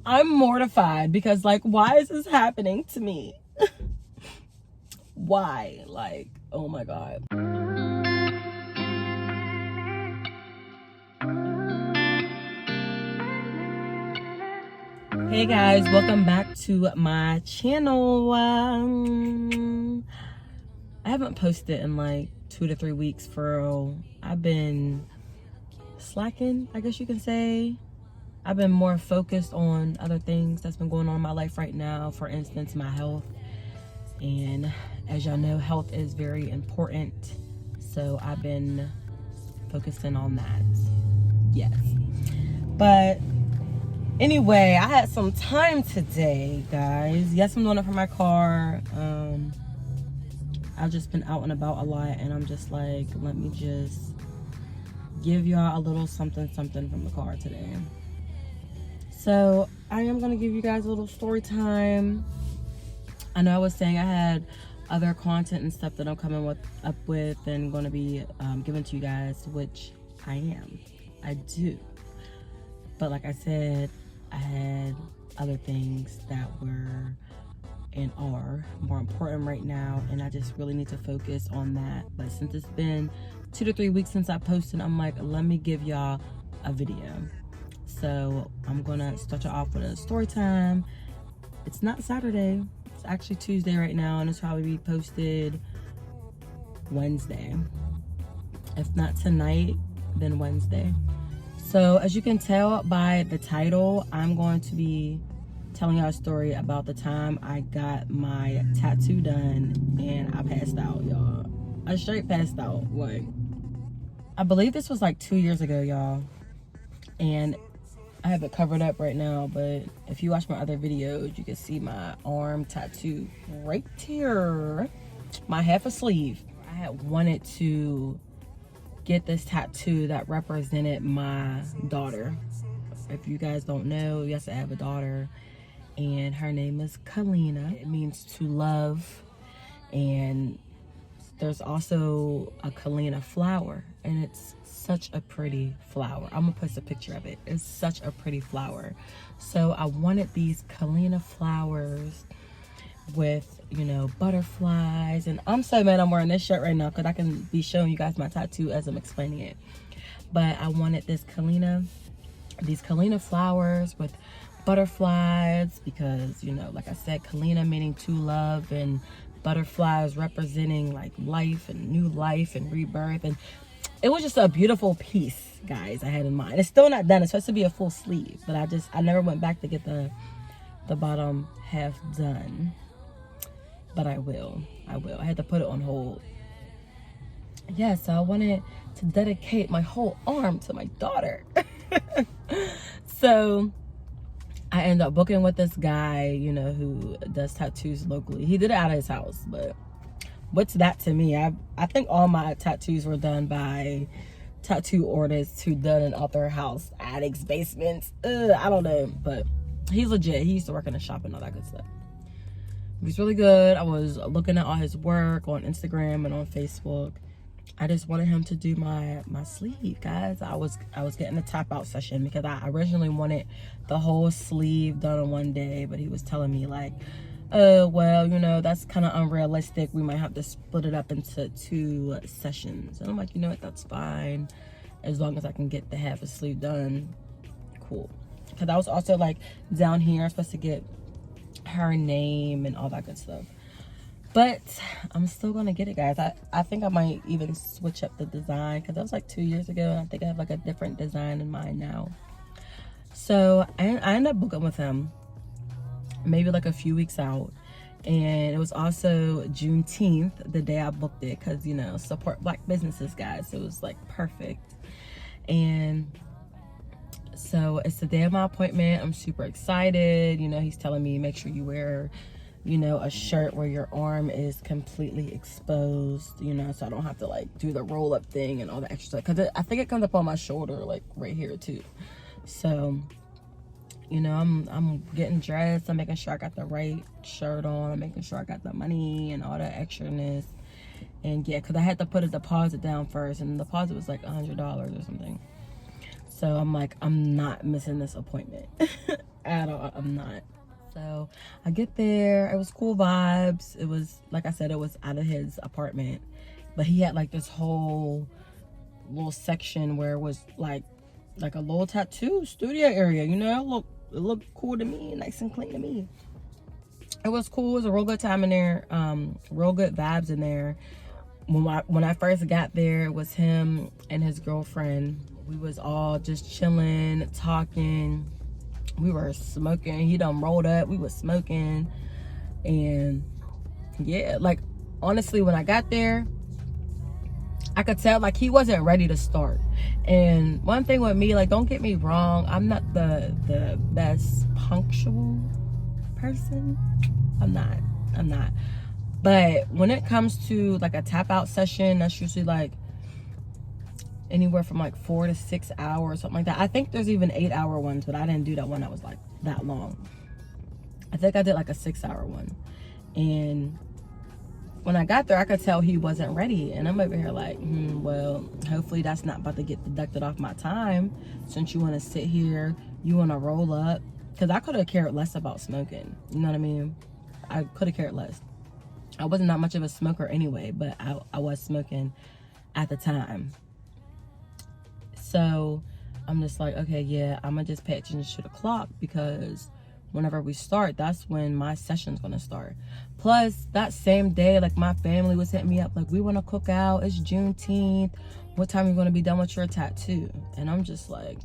I'm mortified because, like, why is this happening to me? Why? Like, oh my God. Hey guys, welcome back to my channel. I haven't posted in like 2 to 3 weeks for real. I've been slacking, I guess you can say. I've been more focused on other things that's been going on in my life right now. For instance, my health. And as y'all know, health is very important. So I've been focusing on that. Yes. But anyway, I had some time today, guys. Yes, I'm doing it for my car. I've just been out and about a lot, and I'm just like, let me just give y'all a little something from the car today. So I am gonna give you guys a little story time. I know I was saying I had other content and stuff that I'm coming up with and gonna be given to you guys, which I do. But like I said, I had other things that were and are more important right now, and I just really need to focus on that. But since it's been 2 to 3 weeks since I posted, I'm like, let me give y'all a video. So I'm gonna start you off with a story time. It's not Saturday, it's actually Tuesday right now, and it's probably be posted Wednesday. If not tonight, then Wednesday. So as you can tell by the title, I'm going to be telling y'all a story about the time I got my tattoo done and I passed out, y'all. I straight passed out. Like, I believe this was like 2 years ago, y'all. And I have it covered up right now, but if you watch my other videos, you can see my arm tattoo right here. My half a sleeve. I had wanted to get this tattoo that represented my daughter. If you guys don't know, yes, I have a daughter, and her name is Kalina. It means to love, and there's also a Kalina flower, and it's such a pretty flower. I'm gonna post a picture of it. It's such a pretty flower. So I wanted these Kalina flowers with, you know, butterflies, and I'm so mad I'm wearing this shirt right now because I can be showing you guys my tattoo as I'm explaining it. But I wanted these Kalina flowers with butterflies because, you know, like I said, Kalina meaning to love, and butterflies representing like life and new life and rebirth. And it was just a beautiful piece, guys, I had in mind. It's still not done. It's supposed to be a full sleeve, but I never went back to get the bottom half done. But I will. I had to put it on hold. Yeah, so I wanted to dedicate my whole arm to my daughter. So I ended up booking with this guy, you know, who does tattoos locally. He did it out of his house, but what's that to me? I think all my tattoos were done by tattoo artists who done it out their house, attics, basements. I don't know, but he's legit. He used to work in a shop and all that good stuff. He's really good. I was looking at all his work on Instagram and on Facebook. I just wanted him to do my sleeve, guys. I was getting a tap out session because I originally wanted the whole sleeve done in one day, but he was telling me like, oh, well, you know, that's kind of unrealistic. We might have to split it up into 2 sessions. And I'm like, you know what, that's fine. As long as I can get the half a sleeve done, cool. Because I was also like down here, I'm supposed to get her name and all that good stuff. But I'm still gonna get it, guys. I think I might even switch up the design because that was like 2 years ago, and I think I have like a different design in mind now. So I ended up booking with him maybe like a few weeks out, and it was also Juneteenth the day I booked it because, you know, support black businesses, guys. So it was like perfect. And so it's the day of my appointment. I'm super excited. You know, he's telling me make sure you wear, you know, a shirt where your arm is completely exposed, you know, so I don't have to like do the roll up thing and all the extra stuff, because I think it comes up on my shoulder, like right here too. So, you know, I'm getting dressed. I'm making sure I got the right shirt on. I'm making sure I got the money and all the extraness. And yeah, because I had to put a deposit down first, and the deposit was like $100 or something. So I'm like, I'm not missing this appointment. at all. I'm not. So I get there. It was cool vibes. It was, like I said, it was out of his apartment. But he had like this whole little section where it was like a little tattoo studio area, you know. It looked cool to me, nice and clean to me. It was cool. It was a real good time in there. Real good vibes in there. When I first got there, it was him and his girlfriend. We was all just chilling, talking. We were smoking. He done rolled up. We was smoking. And yeah, like honestly, when I got there, I could tell like he wasn't ready to start. And one thing with me, like, don't get me wrong, I'm not the best punctual person. I'm not. But when it comes to like a tap out session, that's usually like anywhere from like 4 to 6 hours, something like that. I think there's even 8-hour ones, but I didn't do that one that was like that long. I think I did like a 6-hour one. And when I got there, I could tell he wasn't ready. And I'm over here like, well, hopefully that's not about to get deducted off my time, since you want to sit here, you want to roll up. Because I could have cared less about smoking. You know what I mean? I could have cared less. I wasn't that much of a smoker anyway, but I was smoking at the time. So I'm just like, okay, yeah, I'm going to just pay attention to the clock, because whenever we start, that's when my session's going to start. Plus, that same day, like, my family was hitting me up, like, we want to cook out. It's Juneteenth. What time are you going to be done with your tattoo? And I'm just like,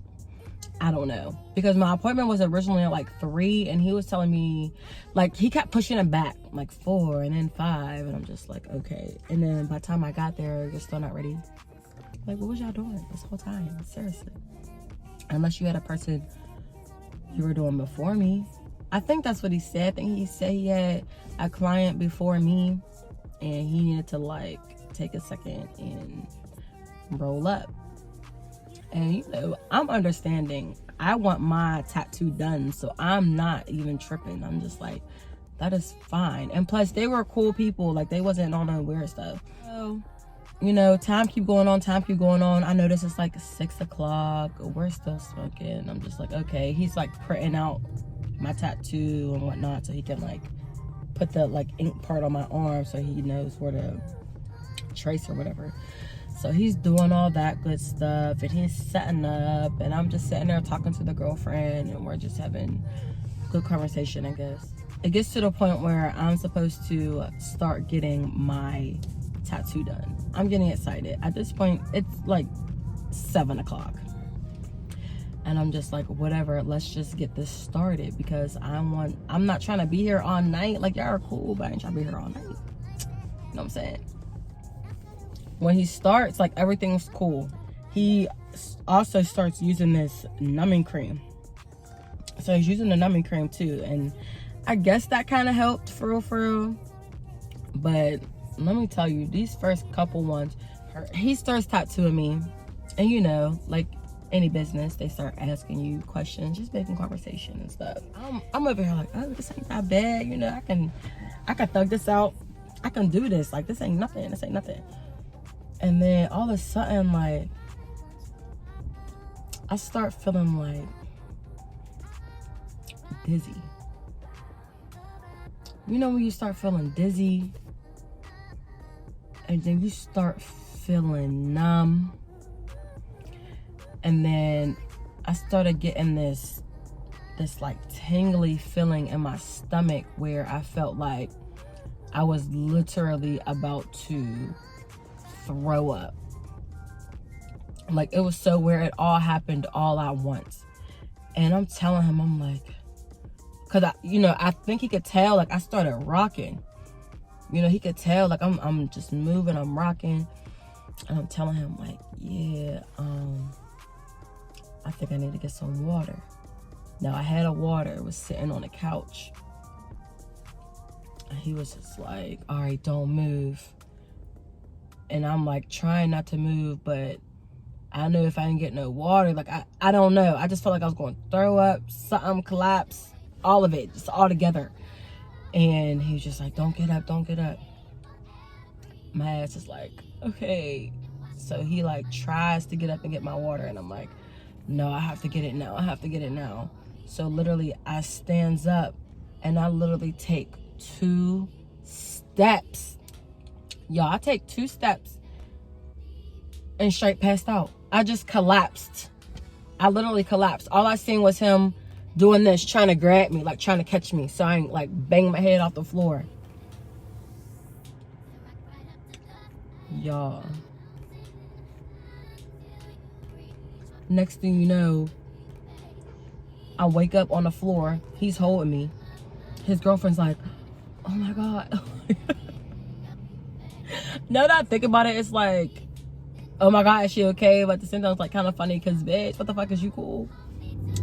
I don't know. Because my appointment was originally at like 3, and he was telling me, like, he kept pushing it back, like 4 and then 5. And I'm just like, okay. And then by the time I got there, you're still not ready. Like, what was y'all doing this whole time? Seriously. Unless you had a person you were doing before me. I think that's what he said. I think he said he had a client before me, and he needed to like take a second and roll up. And you know, I'm understanding. I want my tattoo done, so I'm not even tripping. I'm just like, that is fine. And plus, they were cool people. Like, they wasn't on no weird stuff. So, you know, time keep going on. I notice it's like 6 o'clock. We're still smoking. I'm just like, okay. He's like printing out my tattoo and whatnot, so he can like put the like ink part on my arm, so he knows where to trace or whatever. So he's doing all that good stuff, and he's setting up, and I'm just sitting there talking to the girlfriend, and we're just having good conversation, I guess. It gets to the point where I'm supposed to start getting my tattoo done. I'm getting excited. At this point, it's like 7 o'clock. And I'm just like, whatever, let's just get this started, because I'm not trying to be here all night. Like, y'all are cool, but I ain't trying to be here all night. You know what I'm saying? When he starts, like, everything's cool. He also starts using this numbing cream. So he's using the numbing cream too. And I guess that kind of helped for real. But let me tell you, these first couple ones, he starts tattooing me. And you know, like any business, they start asking you questions, just making conversation and stuff. I'm over here like, oh, this ain't that bad. You know, I can thug this out. I can do this. Like, this ain't nothing. And then all of a sudden, like, I start feeling like dizzy. You know when you start feeling dizzy and then you start feeling numb, and then I started getting this like tingly feeling in my stomach where I felt like I was literally about to throw up. Like, it was so weird. It all happened all at once. And I'm telling him, I'm like, because I think he could tell, like, I started rocking. You know, he could tell, like, I'm just moving, I'm rocking. And I'm telling him, like, yeah, I think I need to get some water. Now, I had a water. It was sitting on the couch. And he was just like, all right, don't move. And I'm like trying not to move, but I know if I didn't get no water, like I don't know. I just felt like I was going to throw up, something collapse, all of it, just all together. And he was just like, don't get up. My ass is like, okay. So he like tries to get up and get my water, and I'm like, no, I have to get it now. So literally I stands up and I literally take 2 steps. Y'all, I take 2 steps and straight passed out. I just collapsed. I literally collapsed. All I seen was him doing this, trying to grab me, like trying to catch me, so I ain't like bang my head off the floor. Y'all, next thing you know, I wake up on the floor. He's holding me. His girlfriend's like, oh my God. Now that I think about it, it's like, oh my God, is she okay? But at the same time, it's like kind of funny because, bitch, what the fuck, is you cool?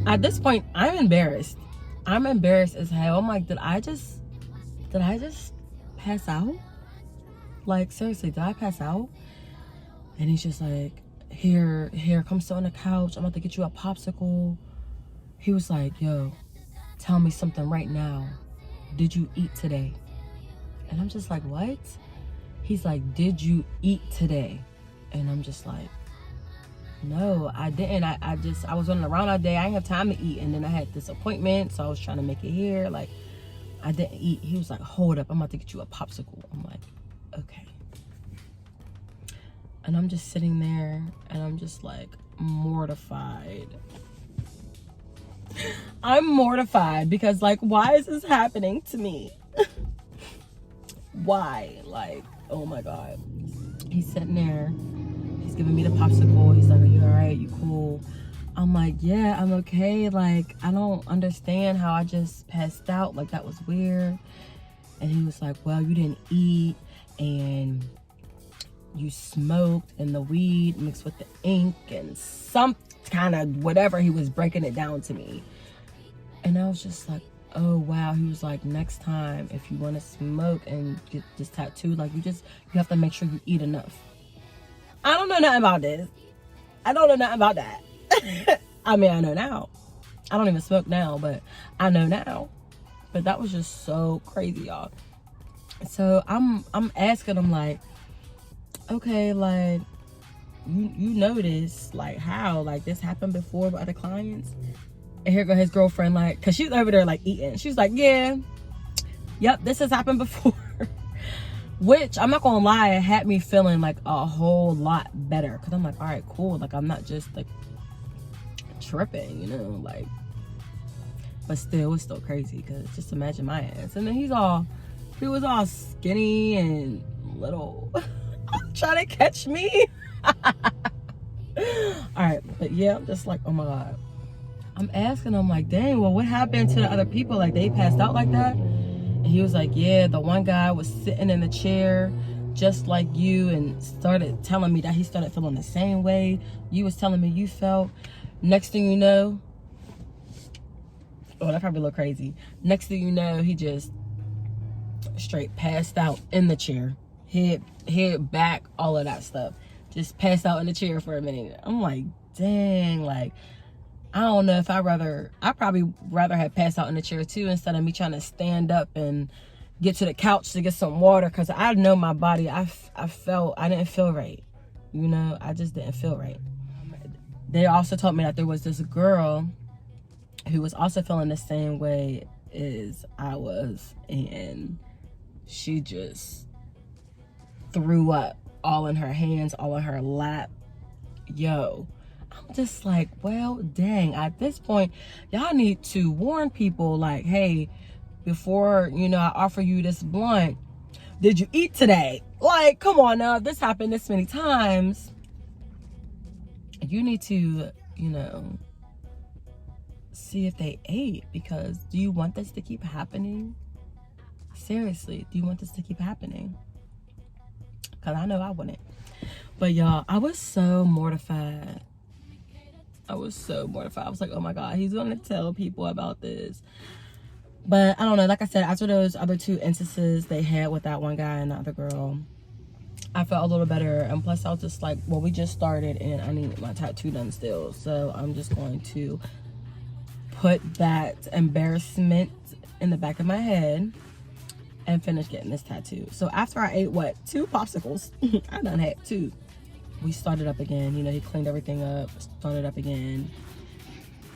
At this point, I'm embarrassed. I'm embarrassed as hell. I'm like, did I just pass out? Like, seriously, did I pass out? And he's just like, here, come sit on the couch. I'm about to get you a popsicle. He was like, yo, tell me something right now. Did you eat today? And I'm just like, what? He's like, did you eat today? And I'm just like, no, I didn't. I was running around all day. I didn't have time to eat. And then I had this appointment, so I was trying to make it here. Like, I didn't eat. He was like, hold up, I'm about to get you a popsicle. I'm like, okay. And I'm just sitting there and I'm just like mortified. I'm mortified because, like, why is this happening to me? Why? Like, oh my God. He's sitting there. He's giving me the popsicle. He's like, are you all right? You cool? I'm like, yeah, I'm okay. Like, I don't understand how I just passed out. Like, that was weird. And he was like, well, you didn't eat and you smoked and the weed mixed with the ink and some kind of whatever. He was breaking it down to me. And I was just like, oh wow. He was like, next time if you want to smoke and get this tattoo, like, you have to make sure you eat enough. I don't know nothing about this. I don't know nothing about that. I mean, I know now. I don't even smoke now, but I know now. But that was just so crazy, y'all. So I'm asking him, like, okay, like, you know this, like, how, like, this happened before with other clients? And here go his girlfriend, like, cause she's over there like eating. She's like, yeah, yep, this has happened before. Which, I'm not gonna lie, it had me feeling like a whole lot better. Cause I'm like, all right, cool. Like, I'm not just like tripping, you know, like, but still, it's still crazy. Cause just imagine my ass. And then he was all skinny and little, trying to catch me. All right, but yeah, I'm just like, oh my God. I'm asking him, like, dang, well, what happened to the other people? Like, they passed out like that? And he was like, yeah, the one guy was sitting in the chair just like you and started telling me that he started feeling the same way you was telling me you felt. Next thing you know, oh, that probably look crazy. Next thing you know, he just straight passed out in the chair. Head back, all of that stuff. Just passed out in the chair for a minute. I'm like, dang, like, I don't know if I probably rather have passed out in the chair too, instead of me trying to stand up and get to the couch to get some water. Cause I know my body, I didn't feel right. You know, I just didn't feel right. They also told me that there was this girl who was also feeling the same way as I was. And she just threw up all in her hands, all in her lap. Yo. I'm just like, well, dang, at this point, y'all need to warn people, like, hey, before, you know, I offer you this blunt, did you eat today? Like, come on now, if this happened this many times, you need to, you know, see if they ate, because do you want this to keep happening? Seriously, do you want this to keep happening? Because I know I wouldn't. But y'all, I was so mortified. I was so mortified. I was like, oh my God, he's going to tell people about this. But I don't know. Like I said, after those other 2 instances they had with that one guy and the other girl, I felt a little better. And plus, I was just like, well, we just started and I need my tattoo done still. So I'm just going to put that embarrassment in the back of my head and finish getting this tattoo. So after I ate, 2 popsicles? I done had 2. We started up again. You know, he cleaned everything up, started up again.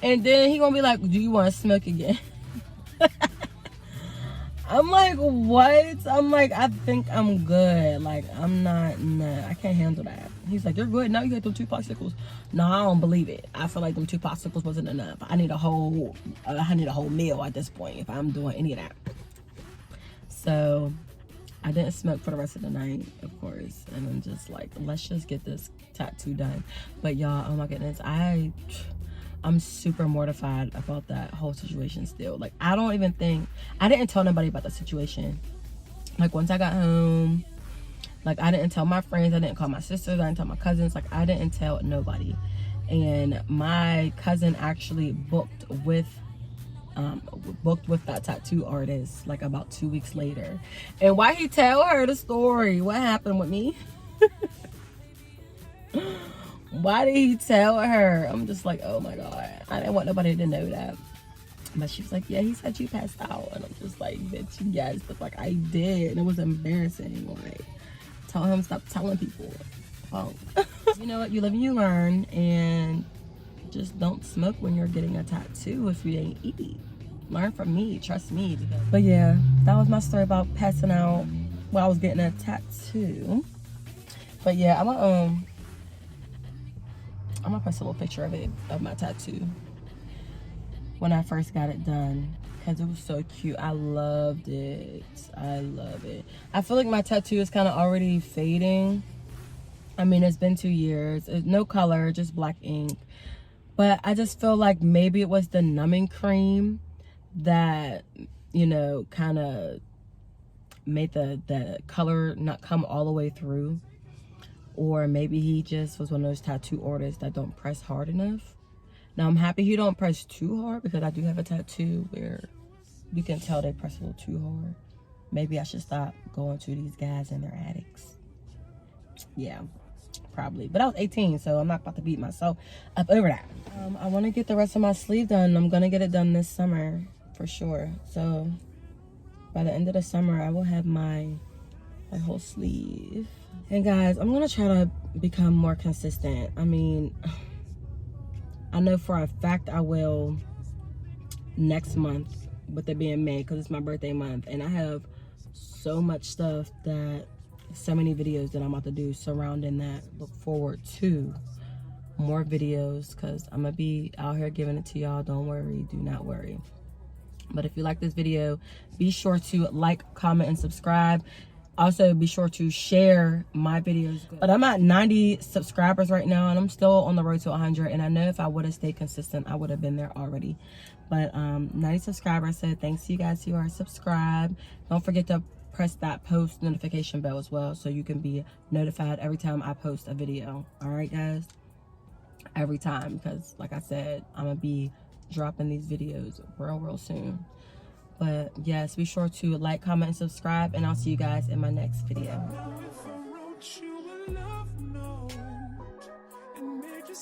And then he gonna be like, do you want to smoke again? I'm like, what? I'm like, I think I'm good. Like, I'm not, nah, I can't handle that. He's like, you're good. Now you got them 2 popsicles. No, I don't believe it. I feel like them 2 popsicles wasn't enough. I need a whole meal at this point if I'm doing any of that. So I didn't smoke for the rest of the night, of course. And I'm just like, let's just get this tattoo done. But y'all, oh my goodness, I'm super mortified about that whole situation still. Like, I didn't tell nobody about the situation. Like, once I got home, like, I didn't tell my friends, I didn't call my sisters, I didn't tell my cousins, like, I didn't tell nobody. And my cousin actually booked with that tattoo artist, like, about 2 weeks later. And why he tell her the story? What happened with me? Why did he tell her? I'm just like, oh my God. I didn't want nobody to know that. But she was like, yeah, he said you passed out. And I'm just like, bitch, yes. But like, I did. And it was embarrassing. Like, tell him stop telling people. Oh. You know what? You live and you learn. And just don't smoke when you're getting a tattoo if you ain't eat. Learn from me. Trust me. But yeah, that was my story about passing out while I was getting a tattoo. But yeah, I'm gonna post a little picture of my tattoo when I first got it done, because it was so cute. I loved it. I love it. I feel like my tattoo is kind of already fading. I mean, it's been 2 years. It's no color, just black ink. But I just feel like maybe it was the numbing cream that, you know, kind of made the color not come all the way through. Or maybe he just was one of those tattoo artists that don't press hard enough. Now, I'm happy he don't press too hard, because I do have a tattoo where you can tell they press a little too hard. Maybe I should stop going to these guys and their addicts. Yeah, probably. But I was 18, so I'm not about to beat myself up over that. I want to get the rest of my sleeve done. I'm going to get it done this summer for sure. So by the end of the summer, I will have my whole sleeve. And guys, I'm gonna try to become more consistent. I mean, I know for a fact I will next month, with it being May, because it's my birthday month, and I have so much stuff, so many videos that I'm about to do surrounding that. Look forward to more videos, because I'm gonna be out here giving it to y'all. Don't worry, do not worry. But if you like this video, be sure to like, comment, and subscribe. Also, be sure to share my videos. But I'm at 90 subscribers right now, and I'm still on the road to 100. And I know if I would have stayed consistent, I would have been there already. But 90 subscribers, so thanks to you guys who are subscribed. Don't forget to press that post notification bell as well, so you can be notified every time I post a video. All right, guys? Every time, because like I said, I'm going to be dropping these videos real soon. But yes, be sure to like, comment, and subscribe, and I'll see you guys in my next video.